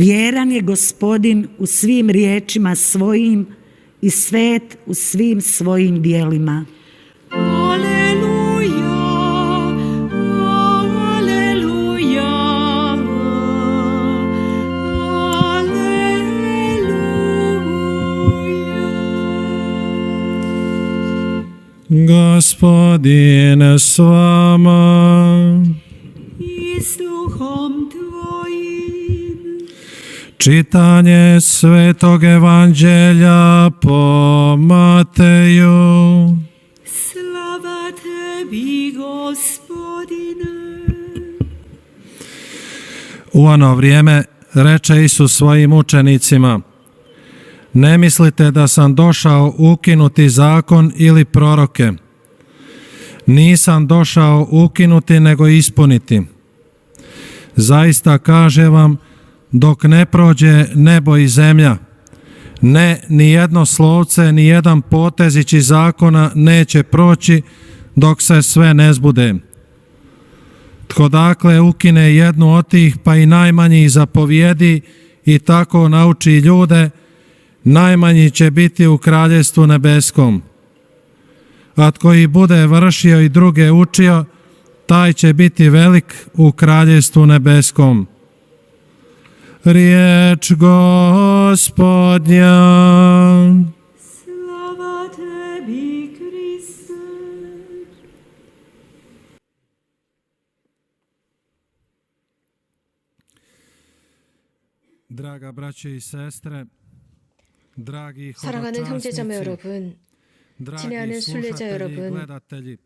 Vjeran je Gospodin u svim riječima svojim i svet u svim svojim djelima. Aleluja, aleluja, aleluja. Gospodin s vama. I s duhom tvojim. Čitanje Svetog Evanđelja po Mateju. Slava tebi, Gospodine. U ono vrijeme reče Isus svojim učenicima: Ne mislite da sam došao ukinuti zakon ili proroke. Nisam došao ukinuti nego ispuniti. Zaista kažem vam, dok ne prođe nebo i zemlja, ne, ni jedno slovce, ni jedan potezić iz zakona neće proći dok se sve ne zbude. Tko dakle ukine jednu od tih, pa i najmanjih zapovjedi i tako nauči ljude, najmanji će biti u kraljevstvu nebeskom. A tko ih bude vršio i druge učio, taj će biti velik u kraljevstvu nebeskom. Riječ Gospodnja. Slava tebi, Kriste. Draga braće i sestre, dragi 사랑하는 형제자매 hodočasnici, 여러분, dragi 친애하는 순례자 slušatelji i 여러분, gledatelji,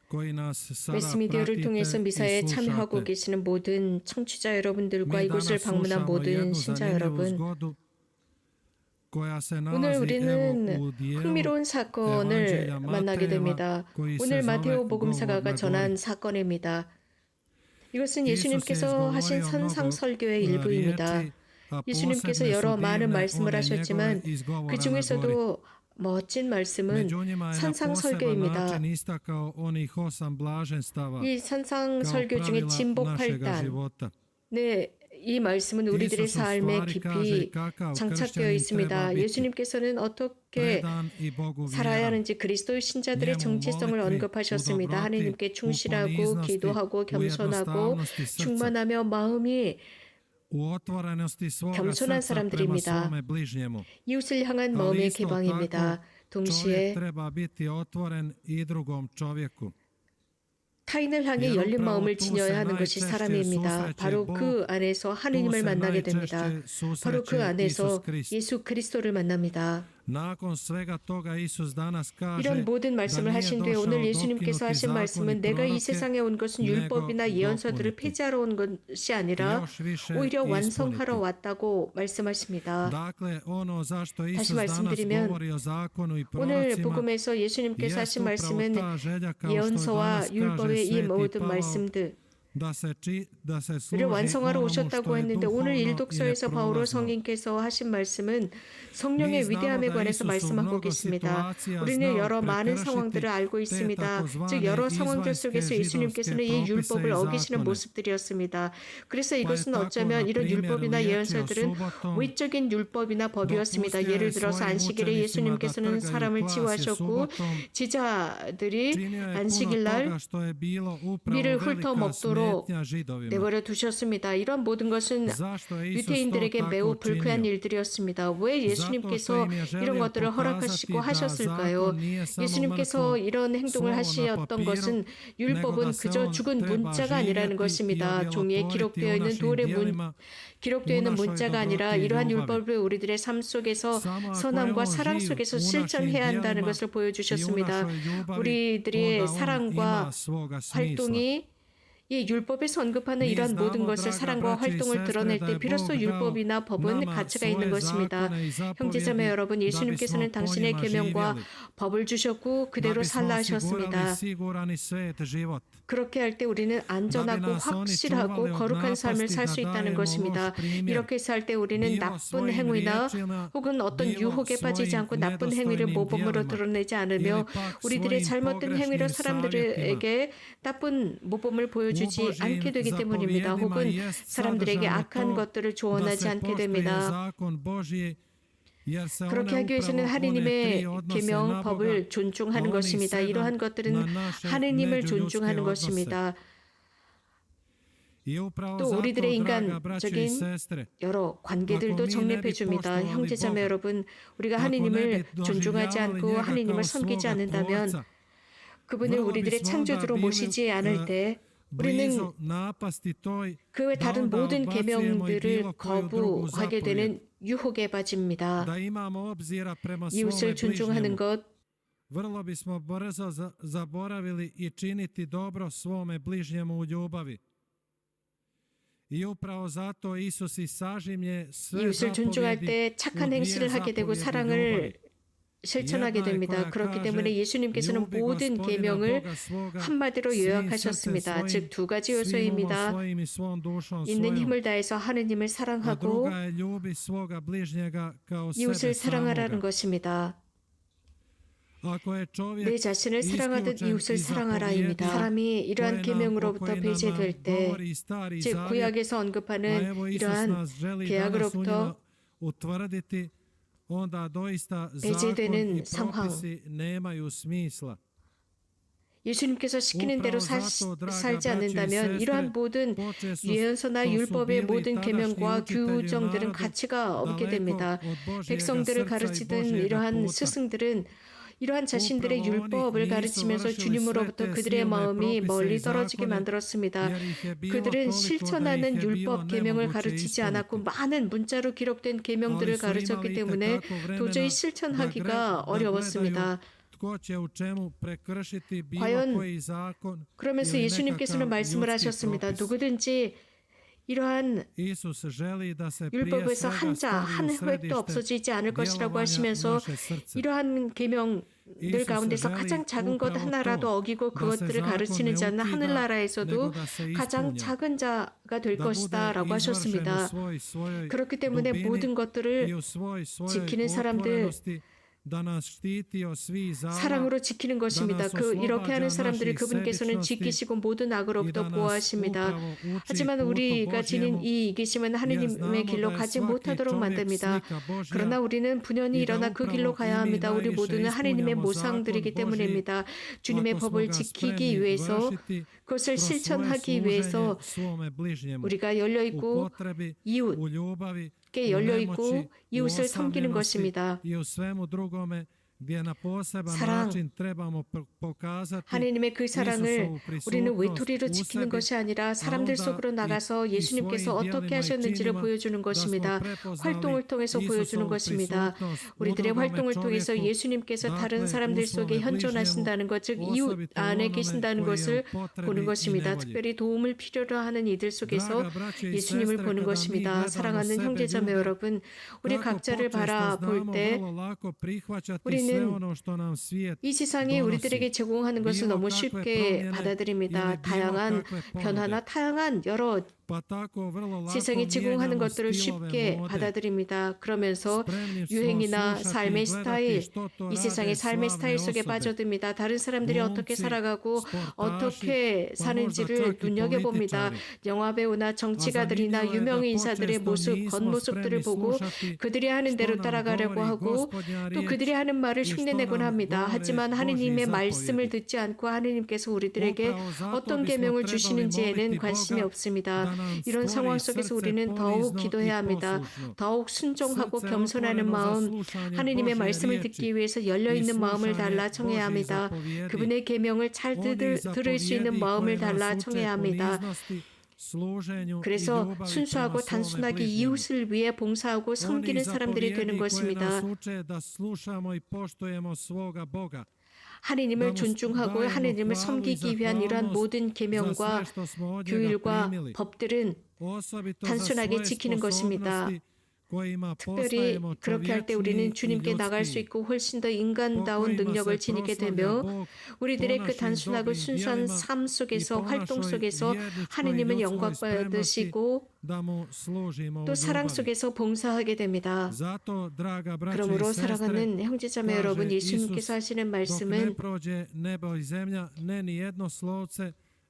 koji nas sada 매스 미디어를 통해서 pratite 미사에 i 참여하고 slušate. 계시는 모든 청취자 여러분들과 Mi 이곳을 danas 방문한 slušamo 모든 jednu 신자 zanimljivu 여러분, zgodu koja se 오늘 nalazi evo 우리는 u dijelu 흥미로운 사건을 Evanđelja 만나게 Matejeva 됩니다. koji se 오늘 zove 마테오 govor 복음사가가 na gori. 전한 사건입니다. 이것은 Isus je 예수님께서 하신 izgovorio 선상 mnogo 설교의 일부입니다. riječi, a 예수님께서 posebne su 여러 많은 divne 말씀을 one 하셨지만 njegove iz govora 그 na gori. 중에서도 멋진 말씀은 Među njima je na 산상 poseban 설교입니다. način istakao onih 8 blaženstava 이 산상 kao 설교 중에 pravila 진복 našega 8단, života. 네, 이 말씀은 우리들의 Isus u 삶에 stvari kaže 깊이 kakav 장착되어 kršćanin treba 있습니다. biti 예수님께서는 어떻게 predan i Bogu 살아야 vjeran. 하는지 그리스도의 신자들의 njemu u 정체성을 molitvi, u 언급하셨습니다. dobroti, 하나님께 u 충실하고 poniznosti, 기도하고 u 겸손하고 jednostavnosti srca, 충만하며 마음이 u otvorenosti svoga 겸손한 srca prema 사람들입니다. svome bližnjemu. 이웃을 향한 Ali 마음의 isto 개방입니다. tako, 동시에 čovjek treba biti otvoren i drugom čovjeku. 타인을 향해 Jer 열린 upravo 마음을 tu 지녀야 se 하는 것이 najčešće 사람입니다. susreće 바로 Bog, 그 안에서 tu 하느님을 se 만나게 됩니다. najčešće 바로 그 susreće 안에서 Isus Krist. 예수 그리스도를 만납니다. Nakon svega toga Isus danas kaže 이런 모든 da 말씀을 nije 하신 뒤에 došao 오늘 예수님께서 dokinuti 하신 zakon i 말씀은 내가 이 proroke, 세상에 온 것은 nego 율법이나 예언서들을 dopuniti. 폐지하러 온 것이 아니라 još više 오히려 ispuniti. 완성하러 왔다고 말씀하십니다. Dakle, ono zašto 다시 Isus danas 말씀드리면 govori o zakonu i 오늘 prorocima 복음에서 예수님께서 jest 하신 upravo 말씀은 ta želja kao što 예언서와 danas kaže 율법의 이 Sveti 모든 Pavao 말씀들 da se služi 를 완성하러 onomu 오셨다고 što je 했는데 오늘 duhovno i 일독서에서 바오로 neprolazno. 성인께서 하신 말씀은 Mi 성령의 znamo 위대함에 da 관해서 Isus u 말씀하고 mnogo 계십니다. situacija 우리는 znao 여러 많은 prekršiti 상황들을 알고 te 있습니다. takozvane 즉 여러 상황들 izvanjske 속에서 예수님께서는 이 židovske 율법을 propise i 어기시는 zakone. 모습들이었습니다. 그래서 Pa je 이것은 tako, 어쩌면 na 이런 primjer, 율법이나 u riječi o 예언서들은 subotom 외적인 율법이나 법이었습니다. dopustio 예를 je 들어서 svojim 안식일에 učenicima da 예수님께서는 trgaju 사람을 klasje 치유하셨고 subotom, 제자들이 činio je puno 안식일 날 toga što je bilo upravo 밀을 velika 훑어먹도록 smetnja Židovima. 내버려 두셨습니다. 이런 모든 것은 Zašto je Isus to 유대인들에게 매우 tako 불쾌한 činio? 일들이었습니다. 왜 Zato što 예수님께서 im je 이런 želio 것들을 pokazati 허락하시고 da 하셨을까요? zakon nije samo 예수님께서 mrtvo 이런 행동을 slovo na 하셨던 papiru, 것은 nego da 율법은 se 그저 on 죽은 treba 문자가 아니라는 živjeti i 것입니다. 종이에 odjelotvoriti 기록되어 u 있는 našim 돌의 djelima, 기록되어 u 있는 našoj 문자가 아니라 dobroti i 이러한 ljubavi. 율법을 우리들의 삶 속에서 Samo ako je 선함과 on 사랑 živ 속에서 u našim 실천해야 한다는 djelima 것을 i u 보여주셨습니다. našoj ljubavi, 우리들의 onda on 사랑과 ima svoga smisla. 활동이 이 율법에서 언급하는 Mi 이러한 모든 znamo, 것을 draga 사랑과 braćo i 활동을 sestre, 드러낼 da 때 je 비로소 Bog dao 율법이나 법은 nama 가치가 있는 svoje 것입니다. zakone i 형제자매 zapovjedi 여러분, da bismo 예수님께서는 po 당신의 njima 계명과 živjeli, 법을 주셨고 da 그대로 bismo 살라 osigurali 하셨습니다. siguran i svet život. 그렇게 할 때 우리는 안전하고 nas oni 확실하고 čuvali od 거룩한 삶을 napasti 살 da 수 있다는 dajemo 것입니다. loš primjer, 이렇게 살 때 우리는 bilo 나쁜 svojim 행위나 riječima, 혹은 어떤 bilo 유혹에 빠지지 svojim 않고 나쁜 행위를 nedostojnim 모범으로 djelima 드러내지 ili 않으며 pak 우리들의 svojim 잘못된 pogrešnim 행위로 savjetima. 사람들에게 나쁜 모범을 보여주지 주지 않게 되기 때문입니다. 혹은 사람들에게 악한 것들을 조언하지 않게 됩니다. 그렇게 하기 위해서는 하느님의 계명, 법을 존중하는 것입니다. 이러한 것들은 하느님을 존중하는 것입니다. 또 우리들의 인간적인 여러 관계들도 정립해 줍니다. 형제자매 여러분, 우리가 하느님을 존중하지 않고 하느님을 섬기지 않는다면 그분을 우리들의 창조주로 모시지 않을 때 우리는 그 외 다른 모든 계명들을 거부하게 되는 유혹에 빠집니다. 이웃을 존중하는 것, vrlo bismo brzo zaboravili i činiti dobro svome bližnjemu u ljubavi. I upravo zato Isus i sažimlje sve 이웃을 존중할 zapovjedi 때 착한 u 행실을 dvije 하게 되고 zapovjedi 사랑을 실천하게 됩니다. 그렇기 때문에 예수님께서는 모든 계명을 한마디로 요약하셨습니다. 즉 두 가지 요소입니다. 있는 힘을 다해서 하느님을 사랑하고 이웃을 사랑하라는 것입니다. 내 자신을 사랑하듯 이웃을 사랑하라입니다. 사람이 이러한 계명으로부터 배제될 때, 즉 구약에서 언급하는 이러한 계약으로부터 배제되는 상황, 예수님께서 시키는 대로 살지 않는다면 이러한 모든 예언서나 율법의 모든 계명과 규정들은 가치가 없게 됩니다. 백성들을 가르치던 이러한 스승들은 이러한 자신들의 율법을 가르치면서 주님으로부터 그들의 마음이 멀리 떨어지게 만들었습니다. 그들은 실천하는 율법 계명을 가르치지 않았고 많은 문자로 기록된 계명들을 가르쳤기 때문에 도저히 실천하기가 어려웠습니다. 과연 그러면서 예수님께서는 말씀을 하셨습니다. 누구든지 이러한 율법에서 한 획도 없어지지 않을 것이라고 하시면서 이러한 계명들 가운데서 가장 작은 것 하나라도 어기고 그것들을 가르치는 자는 하늘나라에서도 가장 작은 자가 될 것이다 라고 하셨습니다. 그렇기 때문에 모든 것들을 지키는 사람들, 사랑으로 지키는 것입니다. 이렇게 하는 사람들을 그분께서는 지키시고 모든 악으로부터 보호하십니다. 하지만 우리가 지닌 이 이기심은 하느님의 길로 가지 못하도록 만듭니다. 그러나 우리는 분연히 일어나 그 길로 가야 합니다. 우리 모두는 하느님의 모상들이기 때문입니다. 주님의 법을 지키기 위해서, 그것을 실천하기 위해서 우리가 열려있고 이웃께 열려있고 이웃을 섬기는 것입니다. 사랑, 하느님의 그 사랑을 우리는 외톨이로 지키는 것이 아니라 사람들 속으로 나가서 예수님께서 어떻게 하셨는지를 보여주는 것입니다. 활동을 통해서 보여주는 것입니다. 우리들의 활동을 통해서 예수님께서 다른 사람들 속에 현존하신다는 것, 즉 이웃 안에 계신다는 것을 보는 것입니다. 특별히 도움을 필요로 하는 이들 속에서 예수님을 보는 것입니다. 사랑하는 형제자매 여러분, 우리 각자를 바라볼 때 우리는 이 세상이 우리들에게 제공하는 것을 너무 쉽게 받아들입니다. 다양한 변화나 다양한 여러 세상이 제공하는 것들을 쉽게 받아들입니다. 그러면서 유행이나 삶의 스타일, 이 세상의 삶의 스타일 속에 빠져듭니다. 다른 사람들이 어떻게 살아가고 어떻게 사는지를 눈여겨봅니다. 영화배우나 정치가들이나 유명 인사들의 모습, 겉모습들을 보고 그들이 하는 대로 따라가려고 하고 또 그들이 하는 말을 흉내내곤 합니다. 하지만 하느님의 말씀을 듣지 않고 하느님께서 우리들에게 어떤 계명을 주시는지에는 관심이 없습니다. 이런 상황 속에서 우리는 더욱 기도해야 합니다. 더욱 순종하고 겸손하는 마음, 하느님의 말씀을 듣기 위해서 열려있는 마음을 달라 청해야 합니다. 그분의 계명을 잘 들을 수 있는 마음을 달라 청해야 합니다. 그래서 순수하고 단순하게 이웃을 위해 봉사하고 섬기는 사람들이 되는 것입니다. 하느님을 존중하고 하느님을 섬기기 위한 이러한 모든 계명과 규율과 법들은 단순하게 지키는 것입니다. 특별히 그렇게 할 때 우리는 주님께 나갈 수 있고 훨씬 더 인간다운 능력을 지니게 되며 우리들의 그 단순하고 순수한 삶 속에서, 활동 속에서 하느님은 영광 받으시고 또 사랑 속에서 봉사하게 됩니다. 그러므로 사랑하는 형제자매 여러분, 예수님께서 하시는 말씀은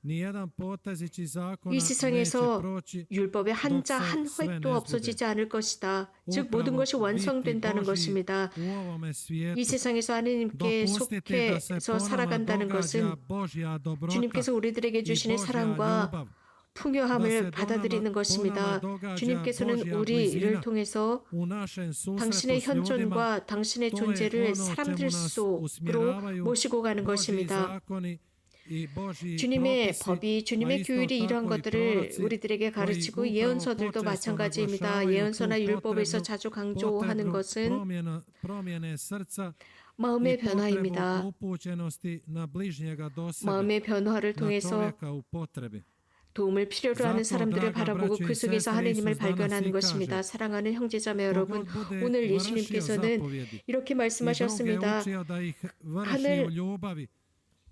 nijedan potezići zakona 이 neće 세상에서 proći 율법의 dok 한자 se 한 sve 획도 ne 없어지지 zbude. 않을 것이다. 즉 모든 Upravo 것이 biti 완성된다는 Božji 것입니다. u ovome svijetu. 이 세상에서 하느님께 Dopustite da se 속해서 po nama 살아간다는 događa 것은 Božja dobrota 주님께서 우리들에게 i 주시는 Božja 사랑과 ljubav. 풍요함을 받아들이는 것입니다. 주님께서는 우리를 통해서 U našem susretu 당신의 s ljudima 현존과 당신의 to je 존재를 ono 사람들 čemu nas 속으로 usmjeravaju 모시고 가는 Božji 것입니다. zakoni i Božji 주님의 propisi, 법이, a 주님의 isto 교율이 tako 이러한 i 것들을 proroci 우리들에게 koji 가르치고 upravo 예언서들도 počesto 마찬가지입니다. naglašavaju 예언서나 tu 율법에서 potrebnu- 자주 강조하는 것은 promjene srca 마음의 i potrebu 변화입니다. upućenosti na bližnjega do sebe, 마음의 변화를 na 통해서 čovjeka u potrebi. 도움을 필요로 하는 사람들을 바라보고 그 속에서 하느님을 발견하는 것입니다. 사랑하는 형제자매 여러분, 오늘 예수님께서는 이렇게 I druge 말씀하셨습니다. učio da ih vrši 하늘 u ljubavi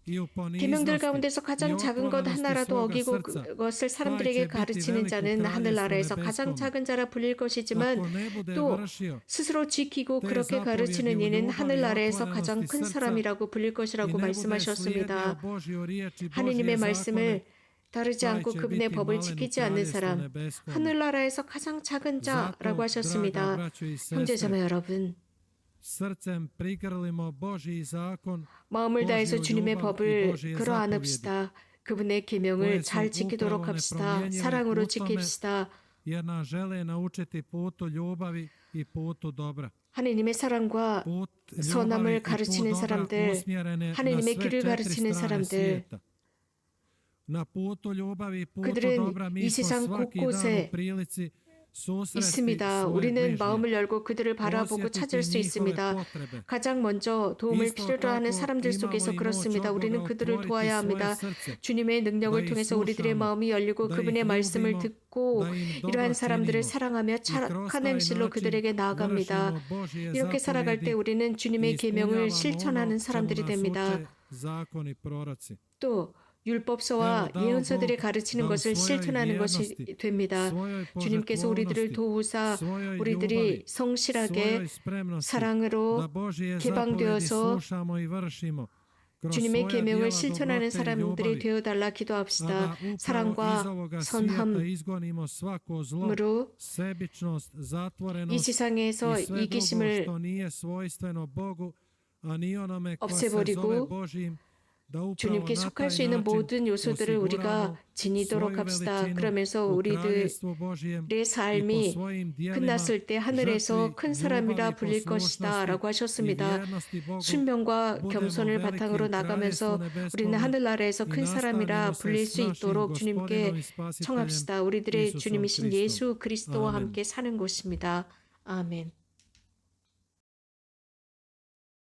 i u 계명들 poniznosti 가운데서 i 가장 작은 것 otvorenosti 하나라도 svoga 어기고 srca. 그것을 Taj 사람들에게 će biti 가르치는 velik u 자는 하늘나라에서 kraljevstvu 가장 nebeskome. 작은 자라 불릴 것이지만 Ako ne bude 또 vršio 스스로 지키고 때 그렇게 zapovjedi 가르치는 u 이는 ljubavi 하늘나라에서 i 가장 큰 otvorenosti 사람이라고 불릴 i 것이라고 ne bude 말씀하셨습니다. slijedio Božju riječ i 하느님의 Božje 말씀을 zakone, 따르지 taj 않고 će 그분의 biti 법을 malen u 지키지 않는 kraljevstvu 사람, nebeskome. 하늘나라에서 가장 작은 자라고 Zato, 하셨습니다. draga braćo i sestre, 형제자매 여러분, srcem prigrlimo Božji zakon, 마음을 다해서 Božju 주님의 ljubav i 법을 Božje 끌어안읍시다. 그분의 계명을 잘 지키도록 합시다. 사랑으로 지킵시다. jer nas žele naučiti putu ljubavi i putu dobra. 하느님의 사랑과 Put ljubavi i 선함을 put 가르치는 dobra 사람들, usmjerene na 하느님의 sve 길을 četiri 가르치는 strane 사람들, svijeta. Na putu ljubavi i putu 그들은 dobra mi 이 smo 세상 svaki dan 곳곳에 u prilici susresti 있습니다. svoje 우리는 bližnje. 마음을 열고 그들을 바라보고 찾을 수 있습니다. 가장 먼저 도움을 필요로 하는 사람들 속에서 그렇습니다. 우리는 그들을 도와야 합니다. 주님의 능력을 통해서 우리들의 마음이 열리고 그분의 말씀을 듣고 이러한 사람들을 사랑하며 착한 행실로 그들에게 나아갑니다. 이렇게 살아갈 때 우리는 주님의 계명을 실천하는 사람들이 됩니다. 또 율법서와 예언서들이 가르치는 것을 실천하는 것이 됩니다. 주님께서 우리들을 도우사 우리들이 성실하게 사랑으로 개방되어서 주님의 계명을 실천하는 사람들이 되어달라 기도합시다. 사랑과 선함으로 이 세상에서 이기심을 없애버리고 주님께 속할 수 있는 모든 요소들을 우리가 지니도록 합시다. 그러면서 우리들의 삶이 끝났을 때 하늘에서 큰 사람이라 불릴 것이다 라고 하셨습니다. 순명과 겸손을 바탕으로 나가면서 우리는 하늘나라에서 큰 사람이라 불릴 수 있도록 주님께 청합시다. 우리들의 주님이신 예수 그리스도와 함께 사는 곳입니다. 아멘.